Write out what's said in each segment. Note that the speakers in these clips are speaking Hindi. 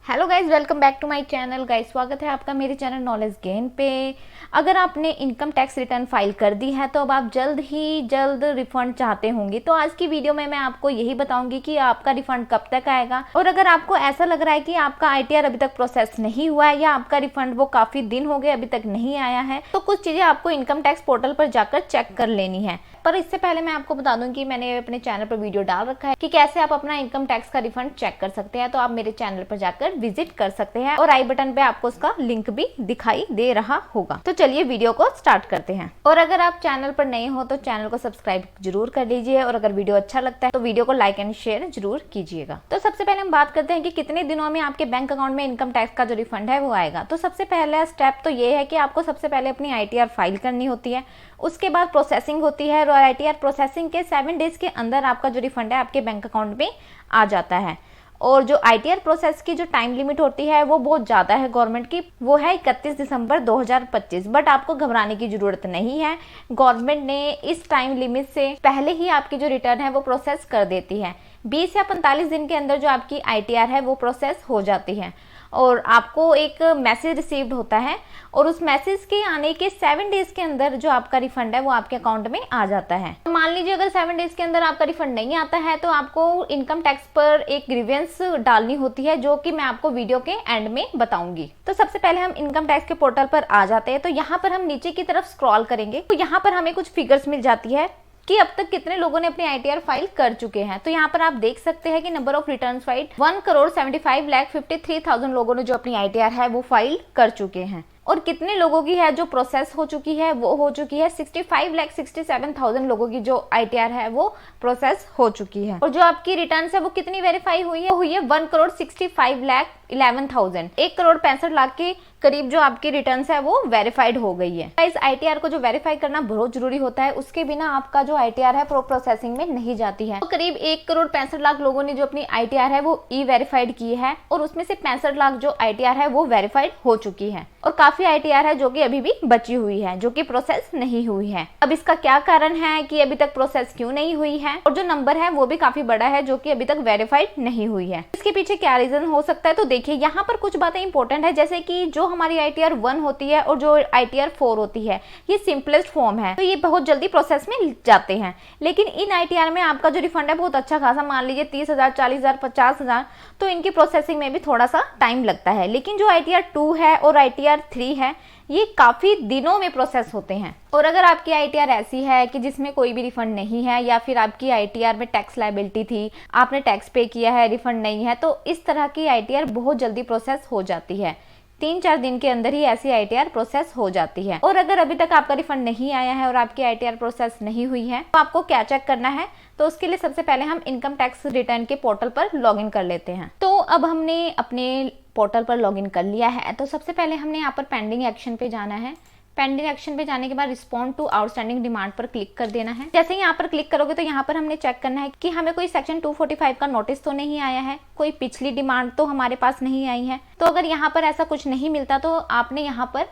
Hello guys, welcome back to my channel. Guys स्वागत है आपका मेरे चैनल नॉलेज गेन पे। अगर आपने इनकम टैक्स रिटर्न फाइल कर दी है तो अब आप जल्द रिफंड चाहते होंगे, तो आज की वीडियो में मैं आपको यही बताऊंगी कि आपका रिफंड कब तक आएगा। और अगर आपको ऐसा लग रहा है कि आपका आईटीआर अभी तक प्रोसेस नहीं हुआ है या आपका रिफंड वो काफी दिन हो गए अभी तक नहीं आया है, तो कुछ चीजें आपको इनकम टैक्स पोर्टल पर जाकर चेक कर लेनी है। पर इससे पहले मैं आपको बता दूं कि मैंने अपने चैनल पर वीडियो डाल रखा है कि कैसे आप अपना इनकम टैक्स का रिफंड चेक कर सकते हैं। तो आप मेरे चैनल पर जाकर विजिट कर सकते हैं और आई बटन पे आपको उसका लिंक भी दिखाई दे रहा होगा। तो चलिए वीडियो को स्टार्ट करते हैं। और अगर आप चैनल पर नए हो तो चैनल को सब्सक्राइब जरूर कर लीजिए और अगर वीडियो अच्छा लगता है तो वीडियो को लाइक एंड शेयर जरूर कीजिएगा। तो सबसे पहले हम बात करते हैं कि कितने दिनों में आपके बैंक अकाउंट में इनकम टैक्स का जो रिफंड है वो आएगा। तो सबसे पहला स्टेप तो ये है कि आपको सबसे पहले अपनी आईटीआर फाइल करनी होती है, उसके बाद प्रोसेसिंग होती है और आईटीआर प्रोसेसिंग के 7 डेज के अंदर आपका जो रिफंड है आपके बैंक अकाउंट में आ जाता है। और जो आईटीआर प्रोसेस की जो टाइम लिमिट होती है वो बहुत ज़्यादा है गवर्नमेंट की, वो है 31 दिसंबर 2025। बट आपको घबराने की ज़रूरत नहीं है, गवर्नमेंट ने इस टाइम लिमिट से पहले ही आपकी जो रिटर्न है वो प्रोसेस कर देती है। 20 या 45 दिन के अंदर जो आपकी आईटीआर है वो प्रोसेस हो जाती है और आपको एक मैसेज रिसीव्ड होता है और उस मैसेज के आने के 7 डेज के अंदर जो आपका रिफंड है वो आपके अकाउंट में आ जाता है। तो मान लीजिए अगर 7 डेज के अंदर आपका रिफंड नहीं आता है तो आपको इनकम टैक्स पर एक ग्रीवेंस डालनी होती है, जो कि मैं आपको वीडियो के एंड में बताऊंगी। तो सबसे पहले हम इनकम टैक्स के पोर्टल पर आ जाते हैं। तो यहाँ पर हम नीचे की तरफ स्क्रॉल करेंगे तो यहाँ पर हमें कुछ फिगर्स मिल जाती है कि अब तक कितने लोगों ने अपनी आईटीआर फाइल कर चुके हैं। तो यहाँ पर आप देख सकते हैं कि नंबर ऑफ रिटर्न्स फाइल 1,75,53,000 लोगों ने जो अपनी आईटीआर है वो फाइल कर चुके हैं। और कितने लोगों की है जो प्रोसेस हो चुकी है, वो हो चुकी है 65,67,000 लोगों की जो आईटीआर है वो प्रोसेस हो चुकी है। और जो आपकी रिटर्न्स है वो कितनी वेरीफाई हुई है, 1,65,11,000, 1,65,00,000 के करीब जो आपकी रिटर्न्स है वो वेरीफाइड हो गई है। इस आईटीआर को जो वेरीफाई करना बहुत जरूरी होता है, उसके बिना आपका जो आईटीआर है प्रोसेसिंग में नहीं जाती है। तो करीब 1,65,00,000 लोगों ने जो अपनी आईटीआर है वो ई वेरीफाइड की है और उसमें से 65 लाख जो आईटीआर है वो वेरीफाइड हो चुकी है और काफी आईटीआर है जो कि अभी भी बची हुई है, जो कि प्रोसेस नहीं हुई है। अब इसका क्या कारण है कि अभी तक प्रोसेस क्यों नहीं हुई है, और जो नंबर है वो भी काफी बड़ा है जो कि अभी तक वेरीफाइड नहीं हुई है। इसके पीछे क्या रीजन हो सकता है, तो देखिए यहाँ पर कुछ बातें इंपॉर्टेंट है, जैसे कि जो हमारी आईटीआर 1 होती है और जो आईटीआर 4 होती है ये सिंपलेस्ट फॉर्म है, तो ये बहुत जल्दी प्रोसेस में जाते हैं। लेकिन इन आईटीआर में आपका जो रिफंड है बहुत अच्छा खासा, मान लीजिए 30,000, 40,000, 50,000, तो इनकी प्रोसेसिंग में भी थोड़ा सा टाइम लगता है। लेकिन जो आईटीआर 2 है और आईटीआर 3 है ये काफी दिनों में प्रोसेस होते हैं। और अगर आपकी आईटीआर ऐसी है कि जिसमें कोई भी रिफंड नहीं है या फिर आपकी आईटीआर में टैक्स लायबिलिटी थी, आपने टैक्स पे किया है, रिफंड नहीं है, तो इस तरह की आईटीआर बहुत जल्दी प्रोसेस हो जाती है। 3-4 दिन के अंदर ही ऐसी आईटीआर प्रोसेस हो जाती है। और अगर अभी तक आपका रिफंड नहीं आया है और आपकी आईटीआर प्रोसेस नहीं हुई है तो आपको क्या चेक करना है, तो उसके लिए सबसे पहले हम इनकम टैक्स रिटर्न के पोर्टल पर लॉगिन कर लेते हैं। तो अब हमने अपने पोर्टल पर लॉगिन कर लिया है, तो सबसे पहले हमने यहाँ पर पेंडिंग एक्शन पे जाना है। पेंडिंग एक्शन पे जाने के बाद रिस्पॉन्ड टू आउटस्टैंडिंग डिमांड पर क्लिक कर देना है। जैसे ही यहाँ पर क्लिक करोगे तो यहाँ पर हमने चेक करना है कि हमें कोई सेक्शन 245 का नोटिस तो नहीं आया है, कोई पिछली डिमांड तो हमारे पास नहीं आई है। तो अगर यहाँ पर ऐसा कुछ नहीं मिलता तो आपने यहाँ पर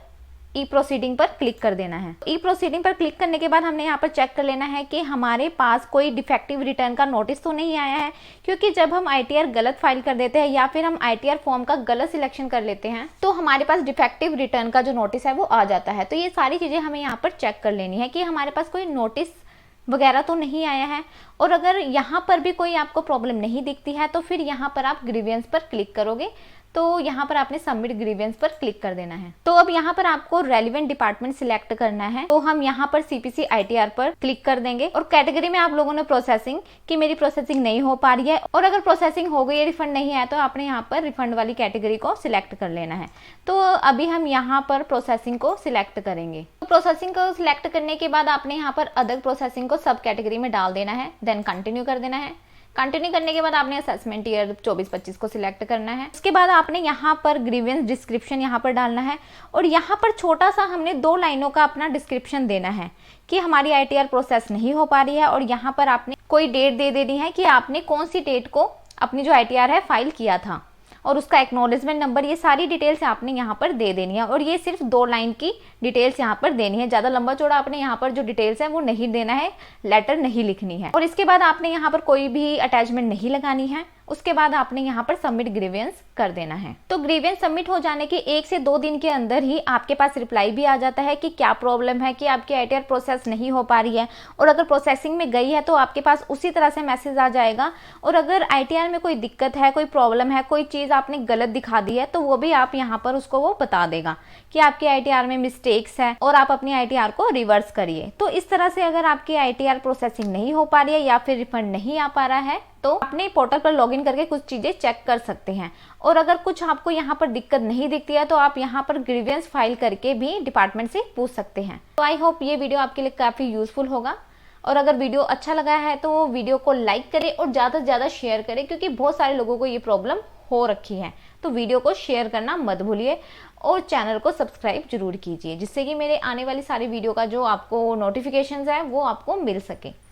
ई प्रोसीडिंग पर क्लिक कर देना है। ई प्रोसीडिंग पर क्लिक करने के बाद हमने यहाँ पर चेक कर लेना है कि हमारे पास कोई डिफेक्टिव रिटर्न का नोटिस तो नहीं आया है, क्योंकि जब हम आईटीआर गलत फाइल कर देते हैं या फिर हम आईटीआर फॉर्म का गलत सिलेक्शन कर लेते हैं तो हमारे पास डिफेक्टिव रिटर्न का जो नोटिस है वो आ जाता है। तो ये सारी चीजें हमें यहाँ पर चेक कर लेनी है कि हमारे पास कोई नोटिस वगैरह तो नहीं आया है। और अगर यहाँ पर भी कोई आपको प्रॉब्लम नहीं दिखती है तो फिर यहाँ पर आप ग्रीवेंस पर क्लिक करोगे, तो यहाँ पर आपने सबमिट ग्रीवेंस पर क्लिक कर देना है। तो अब यहाँ पर आपको रेलिवेंट डिपार्टमेंट सिलेक्ट करना है, तो हम यहाँ पर सीपीसी आईटीआर पर क्लिक कर देंगे। और कैटेगरी में आप लोगों ने प्रोसेसिंग कि मेरी प्रोसेसिंग नहीं हो पा रही है, और अगर प्रोसेसिंग हो गई है, रिफंड नहीं है, तो आपने यहाँ पर रिफंड वाली कैटेगरी को सिलेक्ट कर लेना है। तो अभी हम यहाँ पर प्रोसेसिंग को सिलेक्ट करेंगे। तो प्रोसेसिंग को सिलेक्ट करने के बाद आपने यहाँ पर अदर प्रोसेसिंग को सब कैटेगरी में डाल देना है, देन कंटिन्यू कर देना है। कंटिन्यू करने के बाद आपने असेसमेंट ईयर 24-25 को सिलेक्ट करना है। उसके बाद आपने यहाँ पर ग्रीवेंस डिस्क्रिप्शन यहाँ पर डालना है और यहाँ पर छोटा सा हमने 2 लाइनों का अपना डिस्क्रिप्शन देना है कि हमारी आईटीआर प्रोसेस नहीं हो पा रही है, और यहाँ पर आपने कोई डेट दे देनी है कि आपने कौन सी डेट को अपनी जो आईटीआर है फाइल किया था और उसका एक्नॉलेजमेंट नंबर, ये सारी डिटेल्स आपने यहाँ पर दे देनी है। और ये सिर्फ 2 लाइन की डिटेल्स यहाँ पर देनी है, ज़्यादा लंबा चौड़ा आपने यहाँ पर जो डिटेल्स है वो नहीं देना है, लेटर नहीं लिखनी है। और इसके बाद आपने यहाँ पर कोई भी अटैचमेंट नहीं लगानी है उसके बाद आपने यहाँ पर सबमिट ग्रीवेंस कर देना है। तो ग्रीवेंस सबमिट हो जाने के 1 से 2 दिन के अंदर ही आपके पास रिप्लाई भी आ जाता है कि क्या प्रॉब्लम है, कि आपकी ITR प्रोसेस नहीं हो पा रही है। और अगर प्रोसेसिंग में गई है तो आपके पास उसी तरह से मैसेज आ जाएगा। और अगर ITR में कोई दिक्कत है, कोई प्रॉब्लम है, कोई चीज़ आपने गलत दिखा दी है, तो वो भी आप यहाँ पर उसको वो बता देगा कि आपकी ITR में मिस्टेक्स है और आप अपनी ITR को रिवर्स करिए। तो इस तरह से अगर आपकी ITR प्रोसेसिंग नहीं हो पा रही है या फिर रिफंड नहीं आ पा रहा है तो अपने पोर्टल पर लॉगिन करके कुछ चीजें चेक कर सकते हैं। और अगर कुछ आपको यहाँ पर दिक्कत नहीं दिखती है तो आप यहाँ पर ग्रीवेंस फाइल करके भी डिपार्टमेंट से पूछ सकते हैं। तो आई होप ये वीडियो आपके लिए काफी यूजफुल होगा। और अगर वीडियो अच्छा लगा है तो वीडियो को लाइक करें और ज़्यादा से ज़्यादा शेयर करें, क्योंकि बहुत सारे लोगों को ये प्रॉब्लम हो रखी है। तो वीडियो को शेयर करना मत भूलिए और चैनल को सब्सक्राइब जरूर कीजिए, जिससे कि मेरे आने वाली सारी वीडियो का जो आपको नोटिफिकेशंस है वो आपको मिल सके।